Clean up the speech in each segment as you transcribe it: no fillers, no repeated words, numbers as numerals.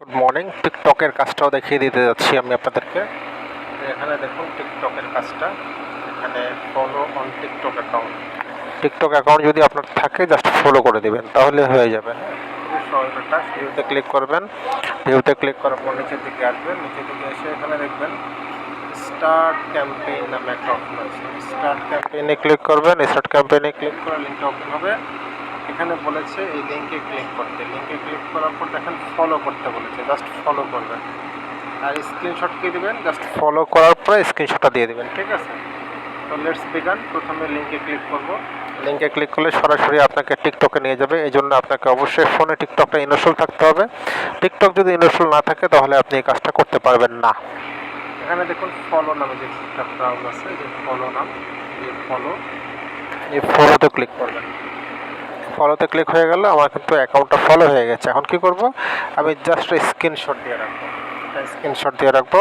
Good morning. টিকটকের কাজটাও দেখিয়ে দিতে যাচ্ছি আমি আপনাদেরকে। এখানে দেখুন টিকটকের কাজটা, এখানে follow on TikTok account. TikTok account যদি আপনার থাকে জাস্ট ফলো করে দেবেন, তাহলে হয়ে যাবে। হ্যাঁ, খুবই সহজ একটা। ভিউতে ক্লিক করবেন, ভিউতে ক্লিক করার পর নিচের দিকে আসবেন, নিচের দিকে এসে এখানে দেখবেন স্টার্ট ক্যাম্পেইন নামে একটা অপশন আছে। স্টার্ট ক্যাম্পেইনে ক্লিক করবেন, স্টার্ট ক্যাম্পেইনে ক্লিক করে লিঙ্কটা ওপেন হবে। এখানে বলেছে এই লিঙ্কে ক্লিক করতে, লিঙ্কে ক্লিক করার পর দেখেন ফলো করতে বলেছে, জাস্ট ফলো করবেন আর স্ক্রিনশট কি দেবেন, জাস্ট ফলো করার পরে স্ক্রিনশটটা দিয়ে দেবেন। ঠিক আছে, তো লেটস বিগান। প্রথমে লিঙ্কে ক্লিক করব। লিঙ্কে ক্লিক করলে সরাসরি আপনাকে টিকটকে নিয়ে যাবে। এই জন্য আপনাকে অবশ্যই ফোনে টিকটকটা ইনস্টল থাকতে হবে। টিকটক যদি ইনস্টল না থাকে তাহলে আপনি এই কাজটা করতে পারবেন না। এখানে দেখুন ফলো নামে যে একটা ব্রাউজ আছে, যে ফলো নাম, এই ফলোতে ক্লিক করবেন। ফলোতে ক্লিক হয়ে গেল, আমার কিন্তু অ্যাকাউন্টটা ফলো হয়ে গেছে। এখন কি করব, আমি জাস্ট স্ক্রিনশট দিয়ে রাখবো, স্ক্রিনশট দিয়ে রাখবো।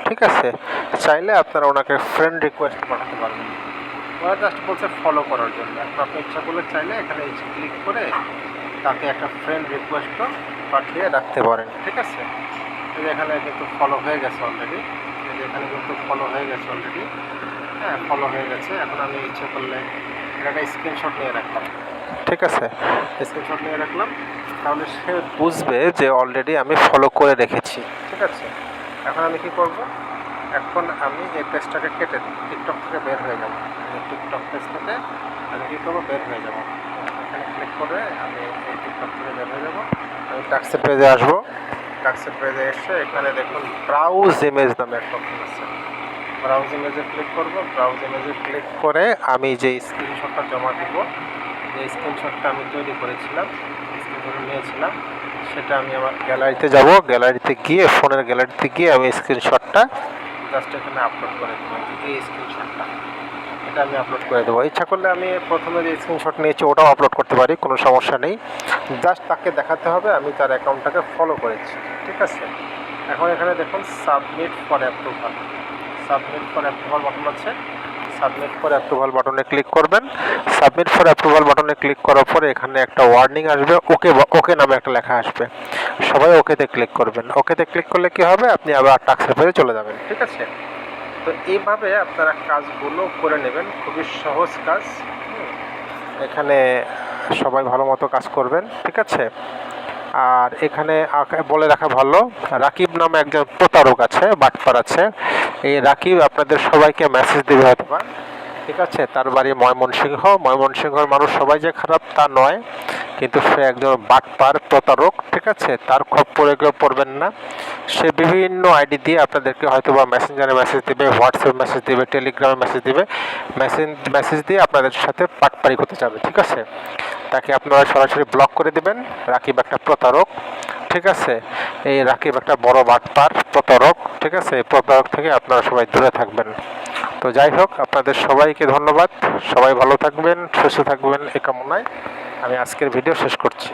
ঠিক আছে, চাইলে আপনারা ওনাকে ফ্রেন্ড রিকোয়েস্ট পাঠাতে পারবেন। ওরা জাস্ট বলছে ফলো করার জন্য। এখন আপনি ইচ্ছা করলে চাইলে এখানে ক্লিক করে তাকে একটা ফ্রেন্ড রিকোয়েস্টও পাঠিয়ে রাখতে পারেন। ঠিক আছে, এখানে কিন্তু ফলো হয়ে গেছে অলরেডি, এখানে কিন্তু ফলো হয়ে গেছে অলরেডি। হ্যাঁ, ফলো হয়ে গেছে। এখন আমি ইচ্ছা করলে একটা স্ক্রিনশট নিয়ে রাখলাম। ঠিক আছে, স্ক্রিনশট নিয়ে রাখলাম, তাহলে সে বুঝবে যে অলরেডি আমি ফলো করে রেখেছি। ঠিক আছে, এখন আমি কি করব, এখন আমি এই পেজটাকে কেটে দিই, টিকটক থেকে বের হয়ে যাব। টিকটক পেজ থেকে আমি কী করবো, বের হয়ে যাব। এখানে ক্লিক করে আমি এই টিকটক থেকে বের হয়ে যাব। আমি টাক্সের পেজে আসবো। টাক্সের পেজে এসে এখানে দেখুন ব্রাউজ ইমেজ নামে একটা অপশন আছে। ব্রাউজ ইমেজে ক্লিক করব। ব্রাউজ ইমেজে ক্লিক করে আমি যে স্ক্রিনশটটা জমা দিব, যে স্ক্রিনশটটা আমি তৈরি করেছিলাম, স্ক্রিনশট নিয়েছিলাম, সেটা আমি আমার গ্যালারিতে যাব। গ্যালারিতে গিয়ে, ফোনের গ্যালারিতে গিয়ে আমি স্ক্রিনশটটা জাস্ট এখানে আপলোড করে দেবো। এই স্ক্রিনশটটা এটা আমি আপলোড করে দেবো। ইচ্ছা করলে আমি প্রথমে যে স্ক্রিনশট নিয়েছি ওটাও আপলোড করতে পারি, কোনো সমস্যা নেই। জাস্ট তাকে দেখাতে হবে আমি তার অ্যাকাউন্টটাকে ফলো করেছি। ঠিক আছে, এখন এখানে দেখুন submit for approval, submit for approval button আছে। সাবমিট ফর অ্যাপ্রুভাল বাটনে ক্লিক করবেন। সাবমিট ফর অ্যাপ্রুভাল বাটনে ক্লিক করার পরে এখানে একটা ওয়ার্নিং আসবে, ওকে ওকে নামে একটা লেখা আসবে। সবাই ওকেতে ক্লিক করবেন। ওকেতে ক্লিক করলে কি হবে, আপনি আবার টাস্কের পেজে চলে যাবেন। ঠিক আছে, তো এইভাবে আপনারা কাজগুলো করে নেবেন, খুবই সহজ কাজ। এখানে সবাই ভালো মতো কাজ করবেন। ঠিক আছে, আর এখানে বলে রাখা ভালো, রাকিব নামে একজন প্রতারক আছে, বাটপার আছে। এই রাকিব আপনাদের সবাইকে মেসেজ দেবে হয়তো বা। ঠিক আছে, তার বাড়ি ময়মনসিংহর মানুষ সবাই যে খারাপ তা নয়, কিন্তু সে একজন বাটপার, প্রতারক। ঠিক আছে, তার খপ্পরে কেউ পড়বেন না। সে বিভিন্ন আইডি দিয়ে আপনাদেরকে হয়তো বা মেসেঞ্জারে মেসেজ দেবে, হোয়াটসঅ্যাপে মেসেজ দেবে, টেলিগ্রামে মেসেজ দেবে। মেসেজ দিয়ে আপনাদের সাথে পাটপারি করতে যাবে। ঠিক আছে, তাকে আপনারা সরাসরি ব্লক করে দেবেন। রাকিব একটা প্রতারক। ঠিক আছে, এই রাকিব একটা বড় বাটপার, প্রতারক। ঠিক আছে, এই প্রতারক থেকে আপনারা সবাই দূরে থাকবেন। তো যাই হোক, আপনাদের সবাইকে ধন্যবাদ। সবাই ভালো থাকবেন, সুস্থ থাকবেন এই কামনায় আমি আজকের ভিডিও শেষ করছি।